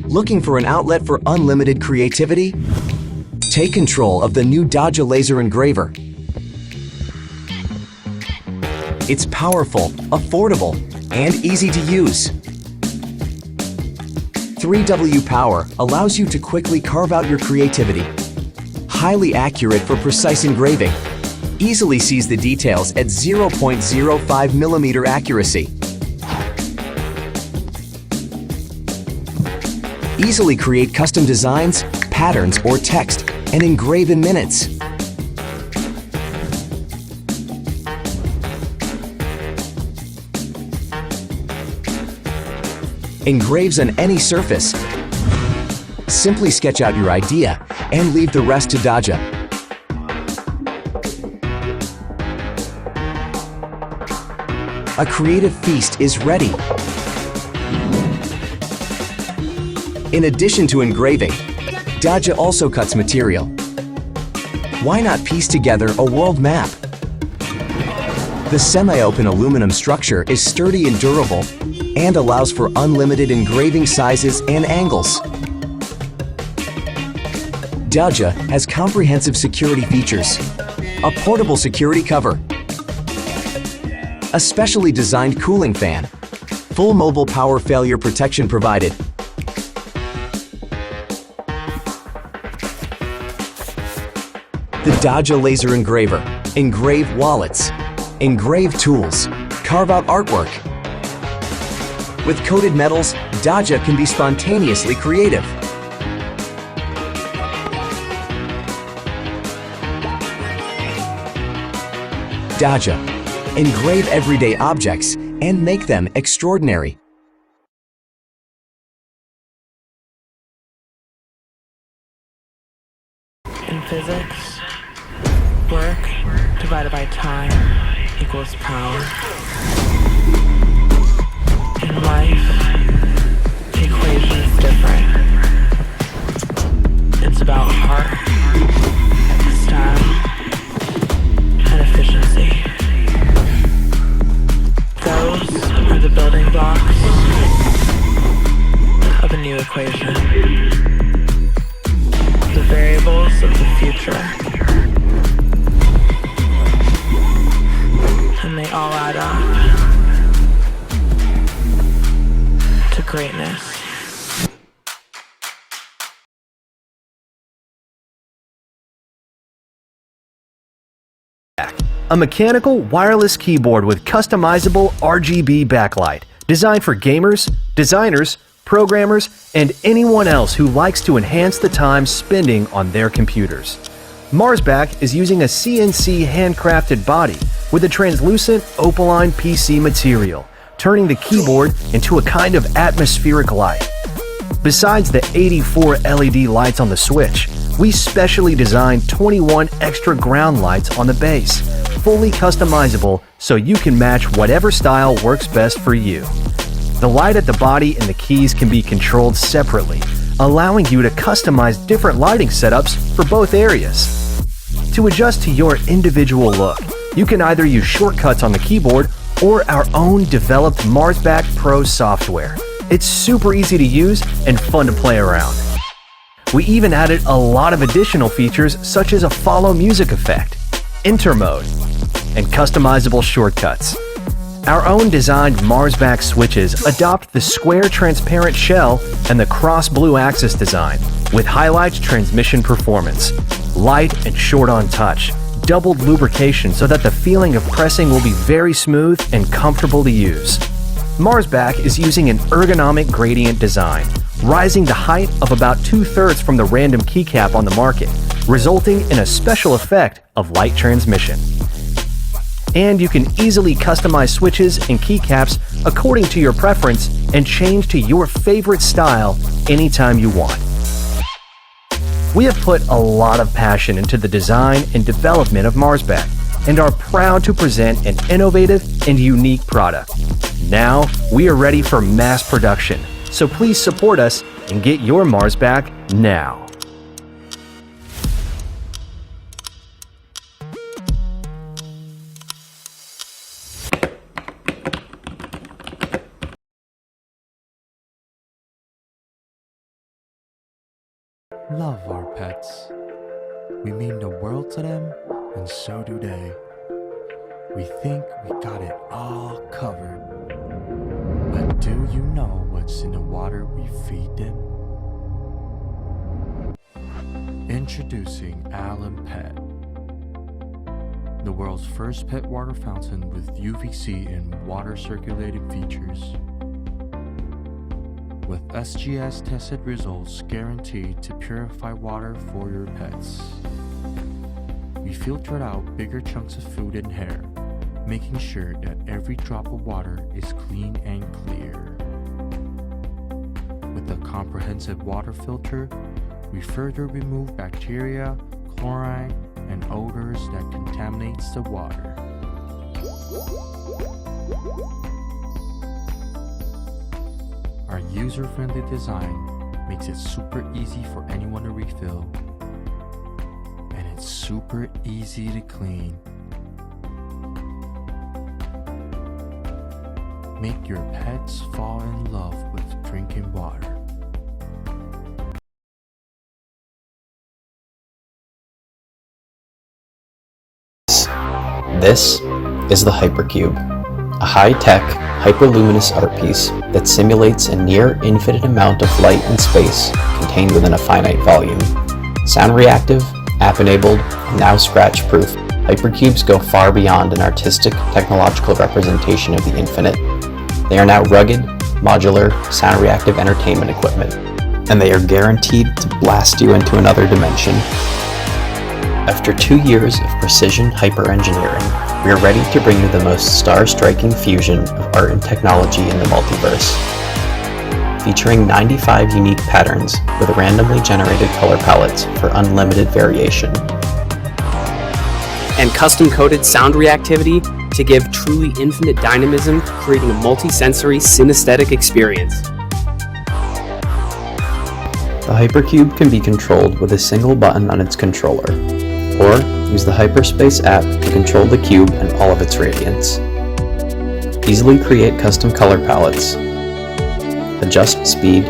Looking for an outlet for unlimited creativity? Take control of the new Daja Laser Engraver. It's powerful, affordable, and easy to use. 3W power allows you to quickly carve out your creativity. Highly accurate for precise engraving. Easily sees the details at 0.05 millimeter accuracy. Easily create custom designs, patterns, or text and engrave in minutes. Engraves on any surface. Simply sketch out your idea and leave the rest to Daja. A creative feast is ready. In addition to engraving, Daja also cuts material. Why not piece together a world map? The semi-open aluminum structure is sturdy and durable and allows for unlimited engraving sizes and angles. Daja has comprehensive security features. A portable security cover, a specially designed cooling fan, full mobile power failure protection provided. The Daja Laser Engraver. Engrave wallets. Engrave tools. Carve out artwork. With coated metals, Daja can be spontaneously creative. Daja. Engrave everyday objects and make them extraordinary. In physics, work divided by time equals power. In life, the equation is different. It's about heart, style, and efficiency. Those are the building blocks of a new equation. The variables of the future. And they all add up to greatness. A mechanical wireless keyboard with customizable RGB backlight, designed for gamers, designers, programmers, and anyone else who likes to enhance the time spending on their computers. Marsback is using a CNC handcrafted body with a translucent opaline PC material, turning the keyboard into a kind of atmospheric light. Besides the 84 LED lights on the switch, we specially designed 21 extra ground lights on the base, fully customizable so you can match whatever style works best for you. The light at the body and the keys can be controlled separately, allowing you to customize different lighting setups for both areas. To adjust to your individual look, you can either use shortcuts on the keyboard or our own developed Marsback Pro software. It's super easy to use and fun to play around. We even added a lot of additional features such as a follow music effect, enter mode, and customizable shortcuts. Our own designed Marsback switches adopt the square transparent shell and the cross blue axis design, with highlights transmission performance, light and short on touch, doubled lubrication so that the feeling of pressing will be very smooth and comfortable to use. Marsback is using an ergonomic gradient design, rising the height of about 2/3 from the random keycap on the market, resulting in a special effect of light transmission. And you can easily customize switches and keycaps according to your preference and change to your favorite style anytime you want. We have put a lot of passion into the design and development of Marsback and are proud to present an innovative and unique product. Now, we are ready for mass production, so please support us and get your Marsback now. love our pets. We mean the world to them, and so do they. We think we got it all covered. But do you know what's in the water we feed them? Introducing ALNPET, the world's first pet water fountain with UVC and water circulating features. With SGS tested results guaranteed to purify water for your pets. We filtered out bigger chunks of food and hair, making sure that every drop of water is clean and clear. With a comprehensive water filter, we further remove bacteria, chlorine, and odors that contaminates the water. Our user-friendly design makes it super easy for anyone to refill, and it's super easy to clean. Make your pets fall in love with drinking water. This is the Hypercube, a high-tech, hyperluminous art piece that simulates a near-infinite amount of light and space contained within a finite volume. Sound-reactive, app-enabled, and now scratch-proof, Hypercubes go far beyond an artistic, technological representation of the infinite. They are now rugged, modular, sound-reactive entertainment equipment, and they are guaranteed to blast you into another dimension. After 2 years of precision hyper-engineering, we are ready to bring you the most star-striking fusion of art and technology in the multiverse. Featuring 95 unique patterns with randomly generated color palettes for unlimited variation. And custom-coded sound reactivity to give truly infinite dynamism, creating a multi-sensory synesthetic experience. The Hypercube can be controlled with a single button on its controller, or use the Hyperspace app to control the cube and all of its radiance. Easily create custom color palettes, adjust speed,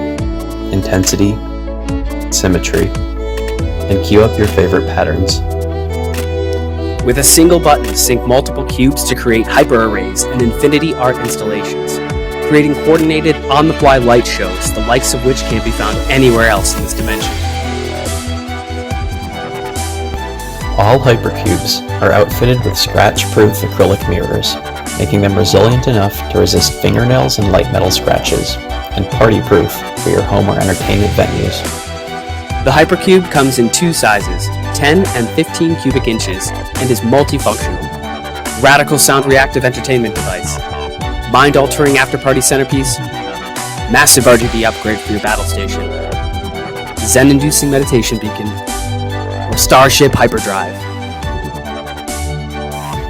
intensity, symmetry, and queue up your favorite patterns. With a single button, sync multiple cubes to create hyper-arrays and infinity art installations, creating coordinated, on-the-fly light shows, the likes of which can't be found anywhere else in this dimension. All Hypercubes are outfitted with scratch-proof acrylic mirrors, making them resilient enough to resist fingernails and light metal scratches, and party-proof for your home or entertainment venues. The Hypercube comes in 2 sizes, 10 and 15 cubic inches, and is multifunctional. Radical sound reactive entertainment device, mind-altering after-party centerpiece, massive RGB upgrade for your battle station, zen-inducing meditation beacon, or Starship hyperdrive.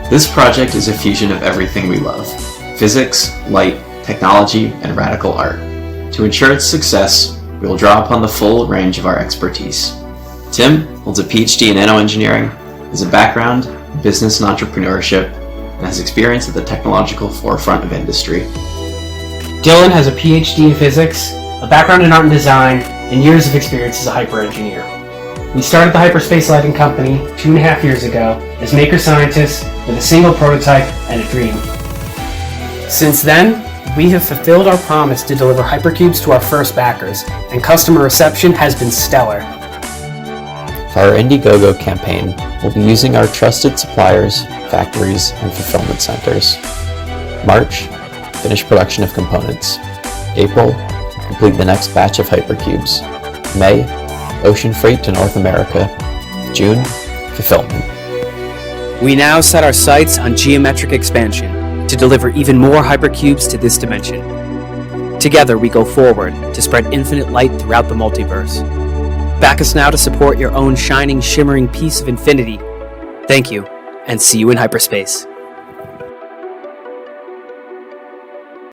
This project is a fusion of everything we love: physics, light, technology, and radical art. To ensure its success, we will draw upon the full range of our expertise. Tim holds a PhD in nanoengineering, has a background in business and entrepreneurship, and has experience at the technological forefront of industry. Dylan has a PhD in physics, a background in art and design, and years of experience as a hyper-engineer. We started the Hyperspace Lighting Company 2.5 years ago as maker scientists with a single prototype and a dream. Since then, we have fulfilled our promise to deliver Hypercubes to our first backers, and customer reception has been stellar. For our Indiegogo campaign, we'll be using our trusted suppliers, factories, and fulfillment centers. March, finish production of components. April, complete the next batch of Hypercubes. May, ocean freight to North America. June, fulfillment. We now set our sights on geometric expansion to deliver even more Hypercubes to this dimension. Together we go forward to spread infinite light throughout the multiverse. Back us now to support your own shining, shimmering piece of infinity. Thank you, and see you in hyperspace.